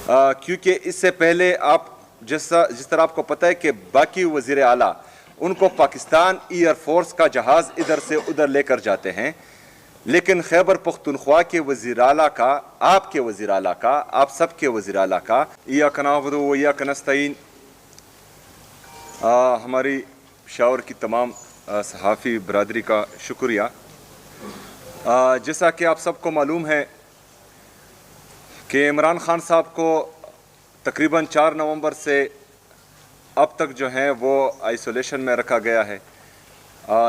क्योंकि इससे पहले आप जिस तरह आपको पता है कि बाकी वज़ीर आला उनको पाकिस्तान एयरफोर्स का जहाज़ इधर से उधर लेकर जाते हैं, लेकिन खैबर पख्तूनख्वा के वज़ीर आला का, आपके वज़ीर आला का, आप सब के वज़ीर आला का इय्याका नअबुदु व इय्याका नस्तईन, हमारी शावर की तमाम सहाफ़ी बरादरी का शुक्रिया। जैसा कि आप सबको मालूम है कि इमरान खान साहब को तकरीबन 4 नवंबर से अब तक जो है वो आइसोलेशन में रखा गया है।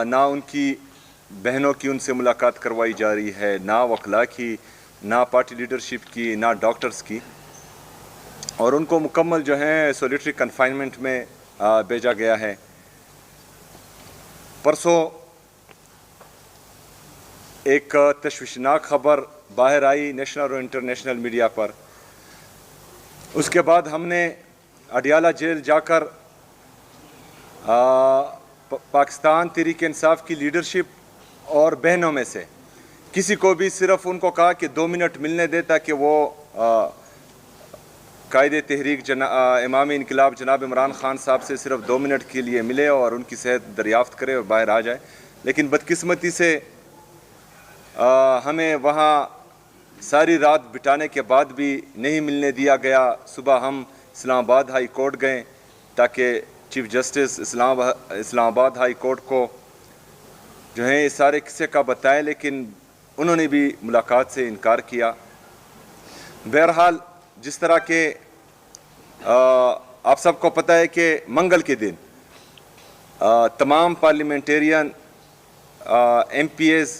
ना उनकी बहनों की उनसे मुलाकात करवाई जा रही है, ना वकला की, ना पार्टी लीडरशिप की, ना डॉक्टर्स की, और उनको मुकम्मल जो है सोलिटरी कन्फाइनमेंट में भेजा गया है। परसों एक तशवीशनाक खबर बाहर आई नेशनल और इंटरनेशनल मीडिया पर। उसके बाद हमने अडियाला जेल जाकर पाकिस्तान तहरीक इंसाफ की लीडरशिप और बहनों में से किसी को भी सिर्फ उनको कहा कि 2 मिनट मिलने दे ताकि वो कायदे तहरीक इमाम इनकलाब जनाब इमरान खान साहब से सिर्फ 2 मिनट के लिए मिले और उनकी सेहत दरियाफ्त करे और बाहर आ जाए। लेकिन बदकिस्मती से हमें वहाँ सारी रात बिताने के बाद भी नहीं मिलने दिया गया। सुबह हम इस्लामाबाद हाई कोर्ट गए ताकि chief justice Islamabad high court को जो है इस सारे किस्से का बताएं, लेकिन उन्होंने भी मुलाकात से इनकार किया। बहरहाल जिस तरह के आप सबको पता है कि मंगल के दिन तमाम पार्लियामेंटेरियन, MPs,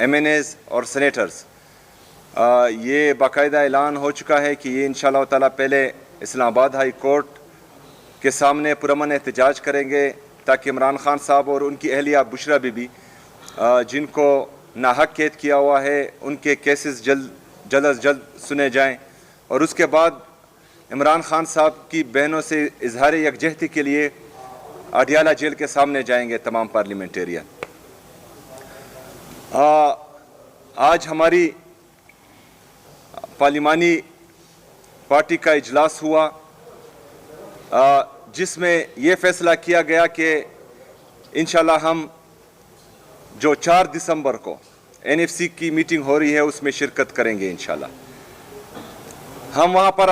MNAs और सेनेटर्स ये बाकायदा ऐलान हो चुका है कि ये इंशाअल्लाह ताला पहले इस्लामाबाद हाई कोर्ट के सामने पुरअमन एहतजाज करेंगे ताकि इमरान खान साहब और उनकी अहलिया बुशरा बीबी जिनको नाहक कैद किया हुआ है उनके केसेस जल्द अज जल्द सुने जाएं, और उसके बाद इमरान खान साहब की बहनों से इजहार यकजहती के लिए अडियाला जेल के सामने जाएंगे तमाम पार्लियामेंटेरियन। आज हमारी पार्लिमानी पार्टी का इजलास हुआ जिसमें यह फैसला किया गया कि इंशाल्लाह हम जो 4 दिसंबर को NFC की मीटिंग हो रही है उसमें शिरकत करेंगे। इंशाल्लाह हम वहाँ पर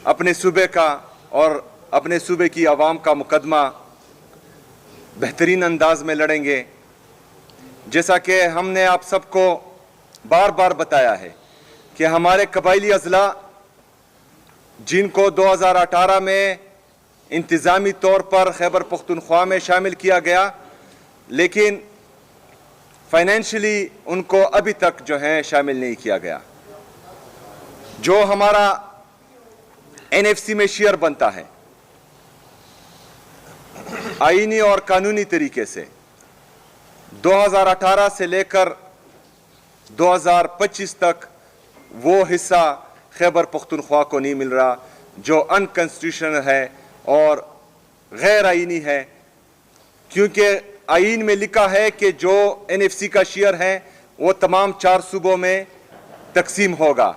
अपने सूबे का और अपने सूबे की आवाम का मुकदमा बेहतरीन अंदाज में लड़ेंगे। जैसा कि हमने आप सबको बार बार बताया है कि हमारे कबायली अजला जिनको 2018 में इंतज़ामी तौर पर खैबर पख्तूनख्वा में शामिल किया गया, लेकिन फाइनेंशियली उनको अभी तक जो है शामिल नहीं किया गया। जो हमारा NFC में शेयर बनता है आईनी और कानूनी तरीके से 2018 से लेकर 2025 तक वो हिस्सा खैबर पख्तूनख्वा को नहीं मिल रहा, जो अनकॉन्स्टिट्यूशनल है और गैर आईनी है, क्योंकि आईन में लिखा है कि जो NFC का शेयर है वो तमाम 4 सूबों में तकसीम होगा।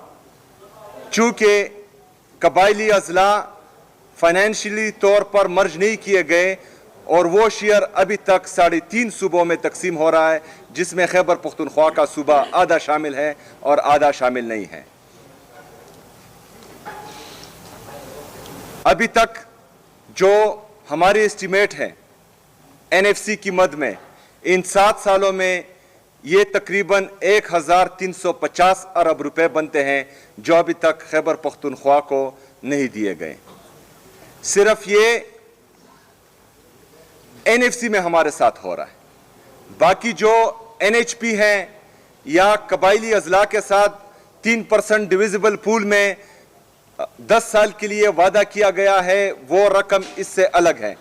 चूँकि कबायली अजला फाइनेंशियली तौर पर मर्ज नहीं किए गए और वो शेयर अभी तक 3.5 सूबों में तकसीम हो रहा है, जिसमें खैबर पख्तूनख्वा का सूबा आधा शामिल है और आधा शामिल नहीं है। अभी तक जो हमारी एस्टीमेट है NFC की मद में इन 7 सालों में ये तकरीबन 1350 अरब रुपए बनते हैं जो अभी तक खैबर पख्तूनख्वा को नहीं दिए गए। सिर्फ ये NFC में हमारे साथ हो रहा है। बाकी जो NHP है या कबायली अजला के साथ 3% डिविजिबल पूल में 10 साल के लिए वादा किया गया है, वो रकम इससे अलग है।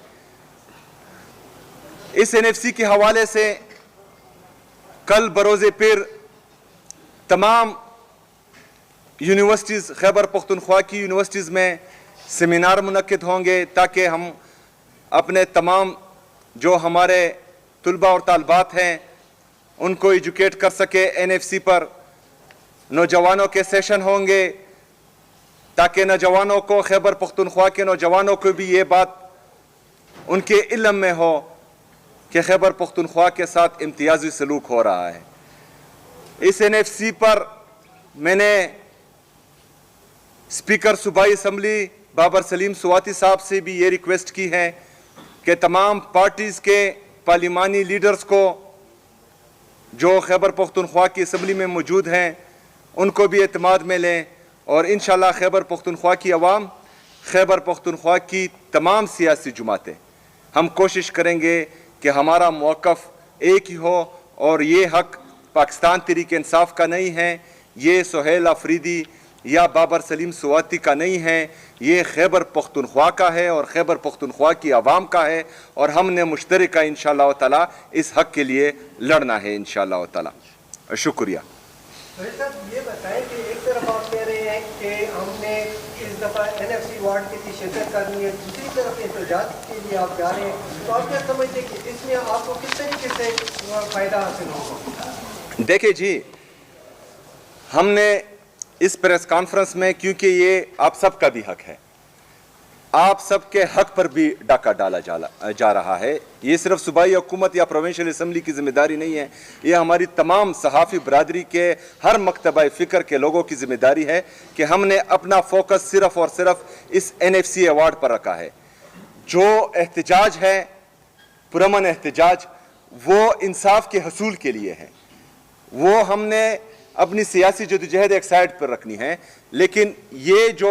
इस NFC के हवाले से कल बरोज़े पीर तमाम यूनिवर्सिटीज़, खैबर पख्तूनख्वा की यूनिवर्सिटीज़ में सेमिनार मुनक्किद होंगे ताकि हम अपने तमाम जो हमारे तुलबा और तालबात हैं उनको एजुकेट कर सके NFC पर। नौजवानों के सेशन होंगे ताकि नौजवानों को, खैबर पख्तूनख्वा के नौजवानों को भी ये बात उनके इल्म में हो कि खैबर पख्तूनख्वा के साथ इम्तियाजी सलूक हो रहा है। इस NFC पर मैंने स्पीकर सूबाई असम्बली बाबर सलीम स्वाति साहब से भी ये रिक्वेस्ट की है कि तमाम पार्टीज़ के पार्लिमानी लीडर्स को जो खैबर पख्तूनख्वा की असम्बली में मौजूद हैं उनको भी एतमाद में लें और इंशाअल्लाह खैबर पख्तूनख्वा की अवाम, खैबर पख्तूनख्वा की तमाम सियासी जमातें, हम कोशिश करेंगे कि हमारा मौक़िफ़ एक ही हो और ये हक़ पाकिस्तान तहरीक इंसाफ का नहीं है, ये सुहेल अफरीदी या बाबर सलीम स्वाति का नहीं है, ये खैबर पख्तूनख्वा का है और खैबर पख्तूनख्वा की आवाम का है और हमने मुश्तरका इंशाअल्लाह ताला इस हक़ के लिए लड़ना है इंशाअल्लाह ताला। शुक्रिया। ये बताएं कि एक तरफ आप कह रहे हैं कि हमने इस दफ़ा NFC वार्ड की शिरकत करनी है, दूसरी तरफ एहतजाज के लिए आप जा रहे हैं, तो आप क्या समझते हैं कि इसमें आपको किस तरीके से फ़ायदा हासिल होगा? देखिए जी, हमने इस प्रेस कॉन्फ्रेंस में, क्योंकि ये आप सबका भी हक है, आप सबके हक पर भी डाका डाला जा रहा है, ये सिर्फ सूबाई हुकूमत या प्रोविंशियल असम्बली की जिम्मेदारी नहीं है, ये हमारी तमाम सहाफ़ी बरादरी के हर मकतबा फ़िक्र के लोगों की जिम्मेदारी है कि हमने अपना फोकस सिर्फ और सिर्फ इस NFC अवार्ड पर रखा है। जो एहतजाज है, पुरअमन एहतजाज, वो इंसाफ के हसूल के लिए है, वो हमने अपनी सियासी जदोजहद एक साइड पर रखनी है, लेकिन ये जो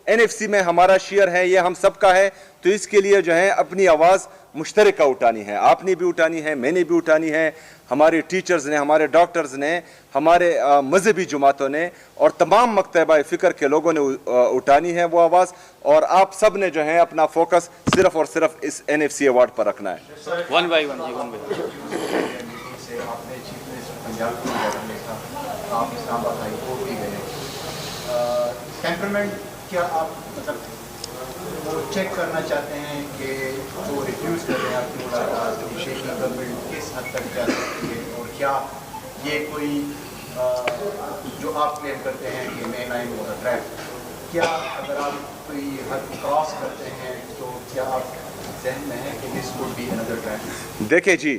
NFC में हमारा शेयर है ये हम सबका है, तो इसके लिए जो है अपनी आवाज़ मुश्तरका उठानी है, आपने भी उठानी है, मैंने भी उठानी है, हमारे टीचर्स ने, हमारे डॉक्टर्स ने, हमारे मजहबी जमातों ने और तमाम मकतबा फ़िक्र के लोगों ने उठानी है वो आवाज़, और आप सब ने जो है अपना फोकस सिर्फ और सिर्फ इस NFC अवार्ड पर रखना है। वन बाई वन आप इस्लामाबाद हाई कोर्ट भी गए, टेम्परमेंट क्या आप मतलब वो चेक करना चाहते हैं कि जो रिफ्यूज़ कर रहे हैं आपकी मुलाकात, शेख गवर्नमेंट किस हद तक जा सकती है, और क्या ये कोई जो आप क्लेम करते हैं कि मेन लाइन वाला ट्रैक, क्या अगर आप कोई हद क्रॉस करते हैं तो क्या आप जहन में है कि this would be another track? देखिए जी,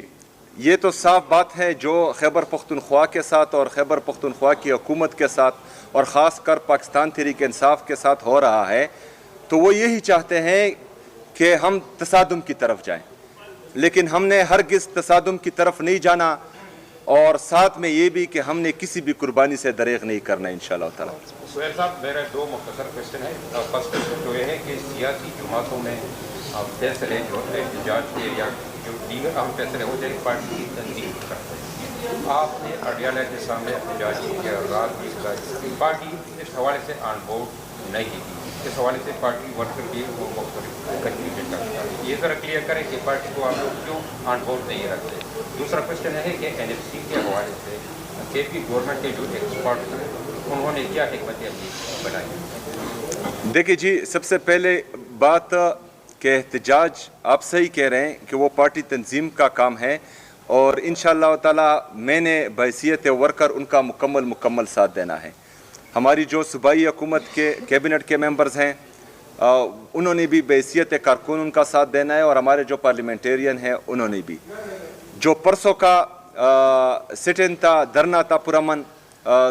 ये तो साफ बात है जो खैबर पख्तूनख्वा के साथ और खैबर पख्तूनख्वा की हुकूमत के साथ और ख़ास कर पाकिस्तान तहरीक इंसाफ के साथ हो रहा है, तो वो यही चाहते हैं कि हम तसादुम की तरफ जाएं, लेकिन हमने हरगिज़ तसादुम की तरफ नहीं जाना, और साथ में ये भी कि हमने किसी भी कुर्बानी से दरेग नहीं करना इंशाअल्लाह ताला। सुहेल साहब, मेरा दो मुख्तसर क्वेश्चन है। फर्स्ट क्वेश्चन जो ये है कि सियासी जमातों में फैसले जो एहतजाज के या जो दीगर अहम फैसले हो जाए पार्टी की तंजीम करते हैं, आपने अडियाला के सामने एहतजाज के आगाज भी किया, पार्टी इस हवाले से ऑन बोर्ड नहीं की, इस हवाले से पार्टी वर्कर भी वो मुख्तलिफ कंट्रीब्यूट करता है, ये ज़रा क्लियर करें कि पार्टी को आप लोग क्यों ऑन बोर्ड नहीं रखते। दूसरा क्वेश्चन है कि NFC के हवाले से KP गवर्नमेंट के जो एक्सपर्ट हैं उन्होंने क्या हिकमत अमली बनाई? देखिए जी, सबसे पहले बात कि एहतजाज आप सही कह रहे हैं कि वो पार्टी तंजीम का काम है, और इंशाअल्लाह ताला मैंने बहैसियत वर्कर उनका मुकम्मल साथ देना है। हमारी जो सूबाई हुकूमत के कैबिनेट के मेंबर्स हैं उन्होंने भी बहैसियत कारकुन उनका साथ देना है, और हमारे जो पार्लियामेंटेरियन हैं उन्होंने भी। जो परसों का सिट इन था, धरना था पुरअमन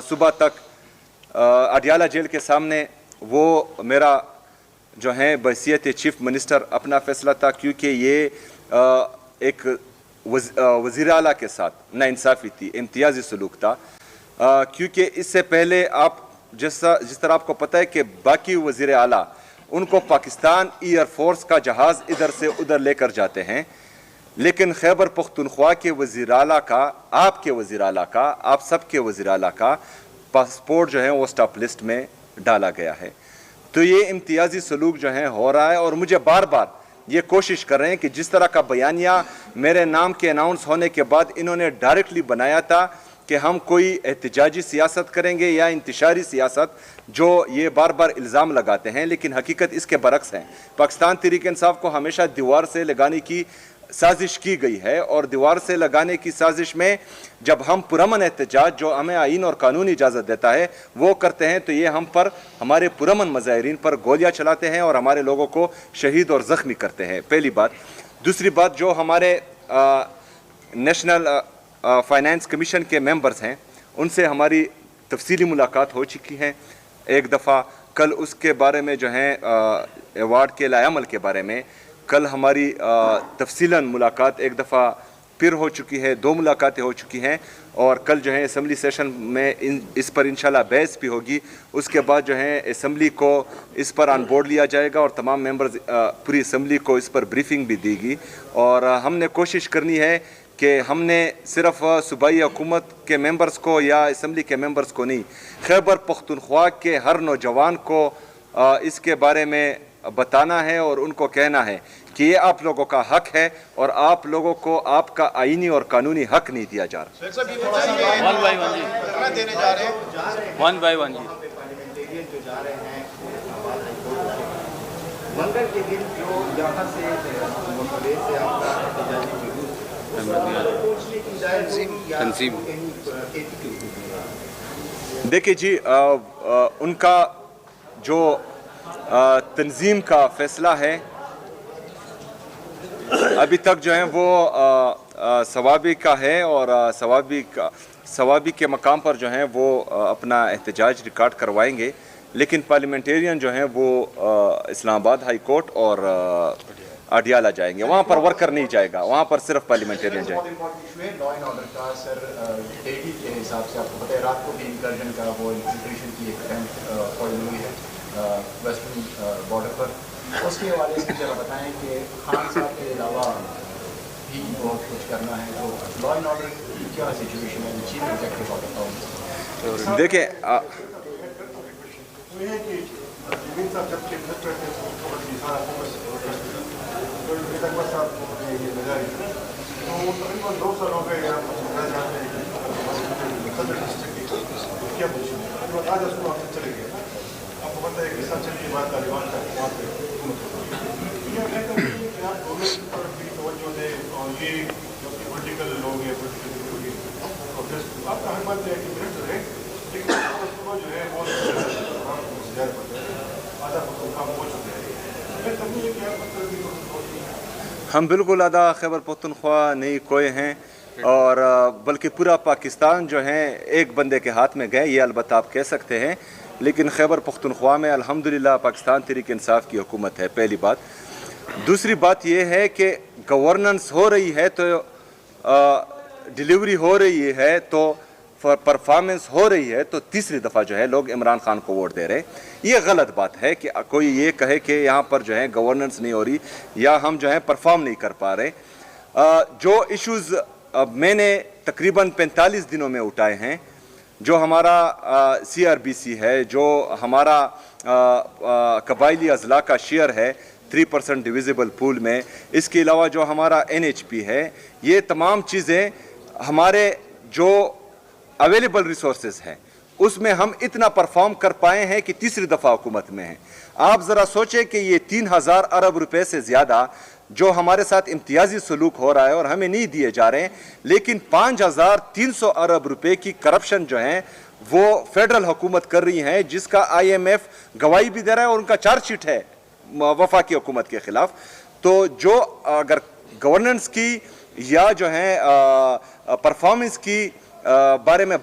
सुबह तक अडियाला जेल के सामने, वो मेरा जो है बहैसियत चीफ मिनिस्टर अपना फैसला था, क्योंकि ये एक वज़ीर आला के साथ नाइंसाफ़ी थी, इम्तियाजी सलूक था, क्योंकि इससे पहले आप जिस तरह आपको पता है कि बाकी वज़ीर आला उनको पाकिस्तान एयर फोर्स का जहाज़ इधर से उधर लेकर जाते हैं, लेकिन खैबर पख्तूनख्वा के वज़ीर आला का, आपके वज़ीर आला का, आप सबके वज़ीर आला का पासपोर्ट जो है वो स्टॉप लिस्ट में डाला गया है। तो ये इम्तियाजी सलूक जो है हो रहा है, और मुझे बार बार ये कोशिश कर रहे हैं कि जिस तरह का बयानिया मेरे नाम के अनाउंस होने के बाद इन्होंने डायरेक्टली बनाया था कि हम कोई एहतजाजी सियासत करेंगे या इंतशारी सियासत, जो ये बार बार इल्ज़ाम लगाते हैं, लेकिन हकीकत इसके बरक्स है। पाकिस्तान तहरीक इंसाफ को हमेशा दीवार से लगाने की साजिश की गई है। और दीवार से लगाने की साजिश में जब हम पुरअमन एहतजाज, जो हमें आईन और कानून इजाज़त देता है, वो करते हैं, तो ये हम पर, हमारे पुरअमन मुजाहिरीन पर गोलियां चलाते हैं और हमारे लोगों को शहीद और ज़ख्मी करते हैं, पहली बात। दूसरी बात, जो हमारे नेशनल फाइनेंस कमीशन के मेंबर्स हैं, उनसे हमारी तफसीली मुलाकात हो चुकी है एक दफ़ा। कल उसके बारे में जो है अवार्ड के लायामल के बारे में कल हमारी तफसीलन मुलाकात एक दफ़ा फिर हो चुकी है, 2 मुलाकातें हो चुकी हैं। और कल जो है असम्बली सेशन में इस पर इंशाल्लाह बहस भी होगी। उसके बाद जो है असम्बली को इस पर ऑन बोर्ड लिया जाएगा और तमाम मेंबर्स, पूरी असम्बली को इस पर ब्रीफिंग भी देगी। और हमने कोशिश करनी है कि हमने सिर्फ सूबाई हुकूमत के मेंबर्स को या असम्बली के मेंबर्स को नहीं, खैबर पख्तूनख्वा के हर नौजवान को इसके बारे में बताना है और उनको कहना है कि ये आप लोगों का हक है और आप लोगों को आपका आईनी और कानूनी हक नहीं दिया जा रहा। वन बाय वन जी, वन बाय वन जी। पार्लियामेंटेरियन जो जा रहे हैं मंगल के दिन, जो यहाँ से मुखबिर से आपका तंजीम, देखिए जी, उनका जो तंजीम का फैसला है अभी तक जो है वो सवाबी का है और सवाबी के मकाम पर जो है वो अपना एहतजाज रिकॉर्ड करवाएंगे। लेकिन पार्लियामेंटेरियन जो हैं वो इस्लामाबाद हाई कोर्ट और अडियाला जाएंगे, वहाँ पर वर्कर नहीं जाएगा, वहाँ पर सिर्फ पार्लियामेंटेरियन जाएंगे। लॉ एंड ऑर्डर का सर डेली के हिसाब से आपको पता है, रात को भी इंकर्जन का वो इन्फिल्ट्रेशन की एक अटेम्प्ट हुई है वेस्टर्न बॉर्डर पर। उसके हवाले से जरा बताएं कि खान साहब के अलावा भी बहुत कुछ करना है, तो लॉ एंड ऑर्डर की क्या सिचुएशन है, चीफ एग्जीक्यूटिव ऑर्डर। देखिए हम बिल्कुल आधा खैबर पख्तूनख्वा नहीं खोए हैं और बल्कि पूरा पाकिस्तान जो है एक बंदे के हाथ में गए, ये अलबत्ता आप कह सकते हैं। लेकिन खैबर पख्तूनख्वा में अल्हम्दुलिल्लाह पाकिस्तान तहरीक इंसाफ की हुकूमत है, पहली बात। दूसरी बात ये है कि गवर्नेंस हो रही है तो डिलीवरी हो रही है तो परफॉर्मेंस हो रही है, तो तीसरी दफ़ा जो है लोग इमरान खान को वोट दे रहे हैं। ये गलत बात है कि कोई ये कहे कि यहाँ पर जो है गवर्नेंस नहीं हो रही या हम जो है परफॉर्म नहीं कर पा रहे। जो इश्यूज़ मैंने तकरीबन 45 दिनों में उठाए हैं, जो हमारा CRBC है, जो हमारा कबायली अजला का शेयर है 3% डिविजिबल पूल में, इसके अलावा जो हमारा NHP है, ये तमाम चीज़ें हमारे जो अवेलेबल रिसोर्सेज हैं उसमें हम इतना परफॉर्म कर पाए हैं कि तीसरी दफ़ा हुकूमत में हैं। आप ज़रा सोचें कि ये 3000 अरब रुपए से ज़्यादा जो हमारे साथ इम्तियाजी सलूक हो रहा है और हमें नहीं दिए जा रहे हैं, लेकिन 5300 अरब रुपए की करप्शन जो है वो फेडरल हुकूमत कर रही है, जिसका IMF गवाही भी दे रहा है और उनका चार्जशीट है वफाकी हुकूमत के खिलाफ। तो जो अगर गवर्नेंस की या जो है परफॉर्मेंस की बारे में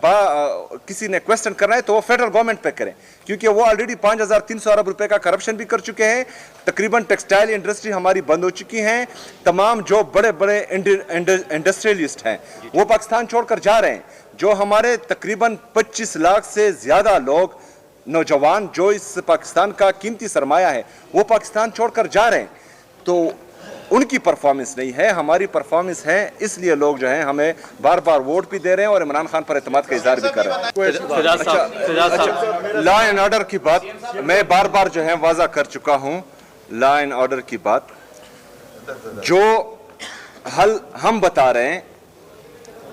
किसी ने क्वेश्चन करना है तो वो फेडरल गवर्नमेंट पे करें, क्योंकि वो ऑलरेडी 5300 अरब रुपए का करप्शन भी कर चुके हैं। तकरीबन टेक्सटाइल इंडस्ट्री हमारी बंद हो चुकी हैं। तमाम जो बड़े बड़े इंडस्ट्रियलिस्ट हैं वो पाकिस्तान छोड़कर जा रहे हैं। जो हमारे तकरीबन 25 लाख से ज़्यादा लोग नौजवान जो इस पाकिस्तान का कीमती सरमाया है वो पाकिस्तान छोड़कर जा रहे हैं। तो उनकी परफॉर्मेंस नहीं है, हमारी परफॉर्मेंस है, इसलिए लोग जो हैं हमें बार बार वोट भी दे रहे हैं और इमरान खान पर एतमाद का इज़हार भी कर रहे हैं। लॉ एंड ऑर्डर की बात मैं बार बार जो है वाज़ा कर चुका हूँ। लॉ एंड ऑर्डर की बात जो हल हम बता रहे हैं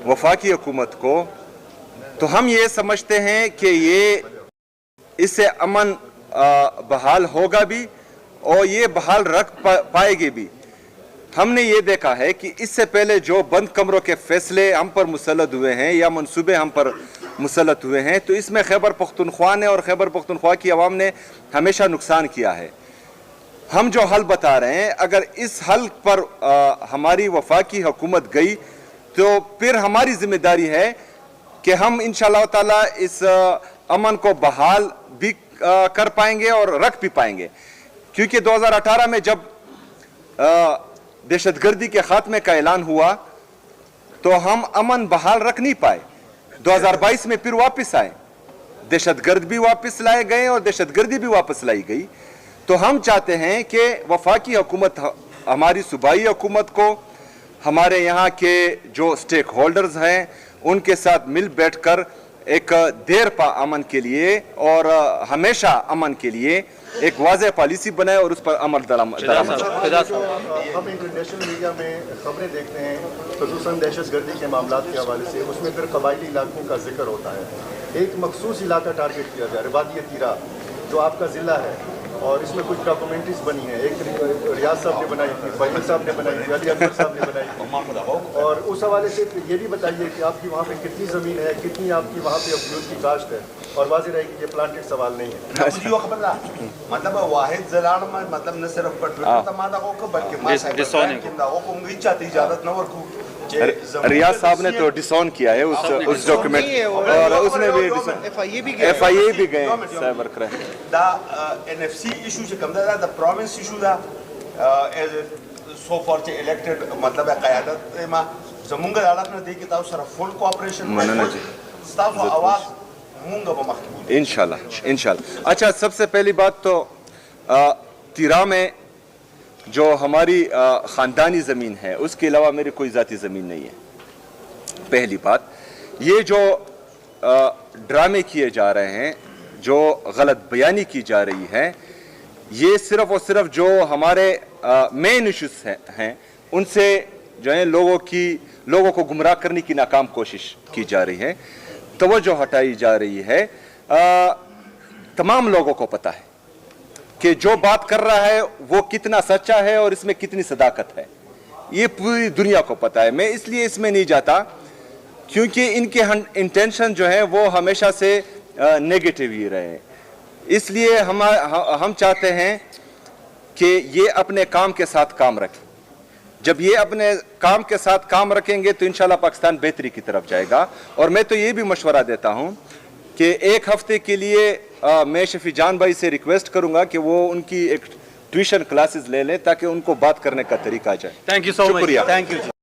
वफाकी हुकूमत को, तो हम ये समझते हैं कि ये इससे अमन बहाल होगा भी और ये बहाल रख पाएगी भी। हमने ये देखा है कि इससे पहले जो बंद कमरों के फैसले हम पर मुसल्लत हुए हैं या मंसूबे हम पर मुसल्लत हुए हैं, तो इसमें खैबर पख्तूनख्वा ने और खैबर पख्तूनख्वा की आवाम ने हमेशा नुकसान किया है। हम जो हल बता रहे हैं, अगर इस हल पर हमारी वफाकी हुकूमत गई तो फिर हमारी जिम्मेदारी है कि हम इंशाअल्लाह ताला इस अमन को बहाल भी कर पाएंगे और रख भी पाएंगे। क्योंकि 2018 में जब दहशतगर्दी के खात्मे का ऐलान हुआ तो हम अमन बहाल रख नहीं पाए। 2022 में फिर वापस आए, दहशतगर्द भी वापस लाए गए और दहशतगर्दी भी वापस लाई गई। तो हम चाहते हैं कि वफाकी हुकूमत हमारी सूबाई हुकूमत को हमारे यहाँ के जो स्टेक होल्डर्स हैं उनके साथ मिल बैठकर एक देर पा अमन के लिए और हमेशा अमन के लिए एक वाज़ेह पॉलिसी बनाए और उस पर अमल दरामद। हम इंटरनेशनल मीडिया में खबरें देखते हैं ख़ुसूसन दहशतगर्दी के मामलों के हवाले से, उसमें फिर कबायली इलाकों का जिक्र होता है। एक मखसूस इलाका टारगेट किया जा रहा है, वादी तीरा जो आपका ज़िला है, और इसमें कुछ डॉक्यूमेंट्रीज बनी है। एक रियाज साहब ने बनाई थी, फैसल साहब ने बनाई थी, अली अकबर साहब ने बनाई थी। और उस हवाले से ये भी बताइए कि आपकी वहाँ पे कितनी ज़मीन है, कितनी आपकी वहाँ पे अब्यूज़ की काश्त है, और वाज़ेह रहे कि ये प्लांटेड सवाल नहीं है। मतलब वाहिद जलाल में मतलब न सिर्फ तमादा को बल्कि चाहती इजाजत न वर्कू रियाज साहब ने तो डिसऑन किया है उस डॉक्यूमेंट, और उसने भी FIA भी गए साइबर क्राइम दा NFC इशू से कम दा प्रोविंस इशू दा एज सो फॉर चे इलेक्टेड मतलब क़यादत में जमुंगा अदालत में देखी ताऊ सर फुल कोऑपरेशन में स्टाफ आवाज मुंगा बमखबूल इंशाल्लाह। अच्छा, सबसे पहली बात तो तिरा में जो हमारी ख़ानदानी ज़मीन है उसके अलावा मेरी कोई ज़ाती ज़मीन नहीं है। पहली बात, ये जो ड्रामे किए जा रहे हैं, जो गलत बयानी की जा रही है, ये सिर्फ़ और सिर्फ जो हमारे मेन इश्यूज़ हैं उनसे जो है लोगों को गुमराह करने की नाकाम कोशिश की जा रही है, तवज्जो हटाई जा रही है। तमाम लोगों को पता है कि जो बात कर रहा है वो कितना सच्चा है और इसमें कितनी सदाकत है, ये पूरी दुनिया को पता है। मैं इसलिए इसमें नहीं जाता क्योंकि इनके इंटेंशन जो है वो हमेशा से नेगेटिव ही रहे। इसलिए हम चाहते हैं कि ये अपने काम के साथ काम रखें। जब ये अपने काम के साथ काम रखेंगे तो इंशाल्लाह पाकिस्तान बेहतरी की तरफ जाएगा। और मैं तो ये भी मशवरा देता हूँ कि एक हफ्ते के लिए मैं शफी जान भाई से रिक्वेस्ट करूंगा कि वो उनकी एक ट्यूशन क्लासेस ले लें ताकि उनको बात करने का तरीका आ जाए। Thank you so much. शुक्रिया। Thank you.